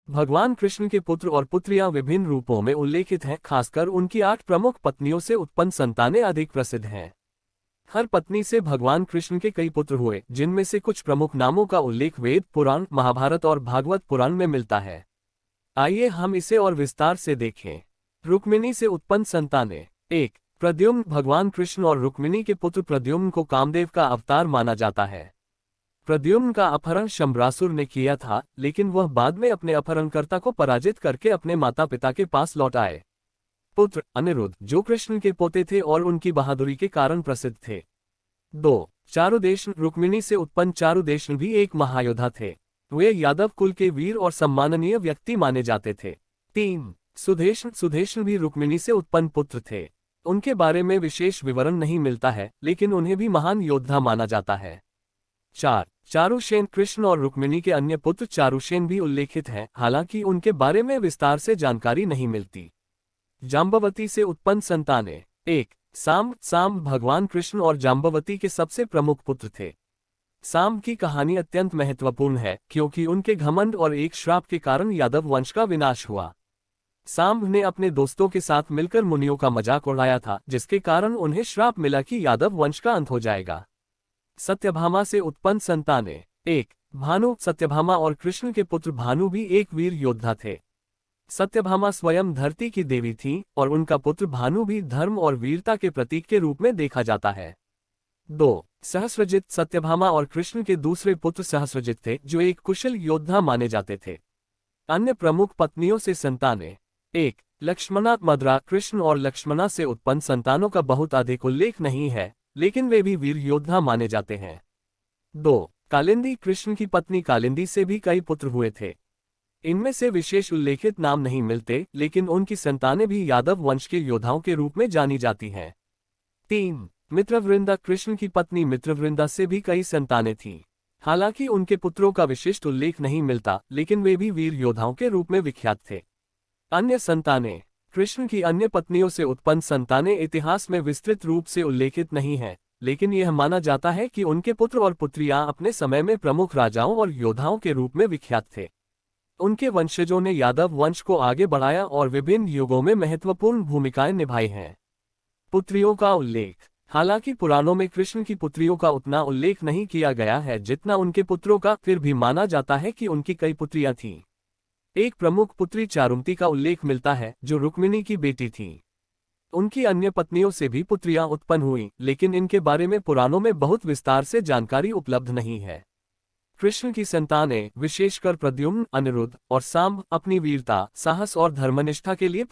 भगवान कृष्ण के पुत्र और पुत्रियां विभिन्न रूपों में उल्लेखित हैं, खासकर उनकी 8 प्रमुख पत्नियों से उत्पन्न संतानें अधिक प्रसिद्ध हैं। हर पत्नी से भगवान कृष्ण के कई पुत्र हुए, जिनमें से कुछ प्रमुख नामों का उल्लेख वेद पुराण, महाभारत और भागवत पुराण में मिलता है। आइए हम इसे और विस्तार से देखें। रुक्मिणी से उत्पन्न संतानें। 1। प्रद्युम्न। भगवान कृष्ण और रुक्मिणी के पुत्र प्रद्युम्न को कामदेव का अवतार माना जाता है। प्रद्युम्न का अपहरण शंबरासुर ने किया था, लेकिन वह बाद में अपने अपहरणकर्ता को पराजित करके अपने माता पिता के पास लौट आए। पुत्र अनिरुद्ध, जो कृष्ण के पोते थे और उनकी बहादुरी के कारण प्रसिद्ध थे। 2। चारुदेशन। रुक्मिणी से उत्पन्न चारुदेशन भी एक महायोद्धा थे। वे यादव कुल के वीर और सम्माननीय व्यक्ति माने जाते थे। 3। सुधेशन। सुधेशन भी रुक्मिणी से उत्पन्न पुत्र थे। उनके बारे में विशेष विवरण नहीं मिलता है, लेकिन उन्हें भी महान योद्धा माना जाता है। 4। चारुशेन। कृष्ण और रुक्मिणी के अन्य पुत्र चारुशेन भी उल्लेखित हैं, हालांकि उनके बारे में विस्तार से जानकारी नहीं मिलती। जाम्बवती से उत्पन्न संतानें। 1। सांब। सांब भगवान कृष्ण और जाम्बवती के सबसे प्रमुख पुत्र थे। सांब की कहानी अत्यंत महत्वपूर्ण है, क्योंकि उनके घमंड और एक श्राप के कारण यादव वंश का विनाश हुआ। सांब ने अपने दोस्तों के साथ मिलकर मुनियों का मजाक उड़ाया था, जिसके कारण उन्हें श्राप मिला कि यादव वंश का अंत हो जाएगा। सत्यभामा से उत्पन्न संतानें। 1। भानु। सत्यभामा और कृष्ण के पुत्र भानु भी एक वीर योद्धा थे। सत्यभामा स्वयं धरती की देवी थीं, और उनका पुत्र भानु भी धर्म और वीरता के प्रतीक के रूप में देखा जाता है। 2। सहस्रजित। सत्यभामा और कृष्ण के दूसरे पुत्र सहस्रजित थे, जो एक कुशल योद्धा माने जाते थे। अन्य प्रमुख पत्नियों से संतानें। 1। लक्ष्मणा। मद्रा। कृष्ण और लक्ष्मणा से उत्पन्न संतानों का बहुत अधिक उल्लेख नहीं है, लेकिन वे भी वीर योद्धा माने जाते हैं। 2। कालिंदी। कृष्ण की पत्नी कालिंदी से भी कई पुत्र हुए थे। इनमें से विशेष उल्लेखित नाम नहीं मिलते, लेकिन उनकी संतानें भी यादव वंश के योद्धाओं के रूप में जानी जाती हैं। 3। मित्रवृंदा। कृष्ण की पत्नी मित्रवृंदा से भी कई संतानें थीं। हालांकि उनके पुत्रों का विशिष्ट उल्लेख नहीं मिलता, लेकिन वे भी वीर योद्धाओं के रूप में विख्यात थे। अन्य संतानें। कृष्ण की अन्य पत्नियों से उत्पन्न संतानें इतिहास में विस्तृत रूप से उल्लेखित नहीं हैं, लेकिन यह माना जाता है कि उनके पुत्र और पुत्रियां अपने समय में प्रमुख राजाओं और योद्धाओं के रूप में विख्यात थे। उनके वंशजों ने यादव वंश को आगे बढ़ाया और विभिन्न युगों में महत्वपूर्ण भूमिकाएं निभाई हैं। पुत्रियों का उल्लेख। हालांकि पुराणों में कृष्ण की पुत्रियों का उतना उल्लेख नहीं किया गया है जितना उनके पुत्रों का, फिर भी माना जाता है कि उनकी कई पुत्रियां थीं। एक प्रमुख पुत्री चारुमती का उल्लेख मिलता है, जो रुक्मिणी की बेटी थी। उनकी अन्य पत्नियों से भी पुत्रियां उत्पन्न हुईं, लेकिन इनके बारे में पुराणों में बहुत विस्तार से जानकारी उपलब्ध नहीं है। कृष्ण की संतानें, विशेषकर प्रद्युम्न, अनिरुद्ध और सांब, अपनी वीरता, साहस और धर्मनिष्ठा के लिए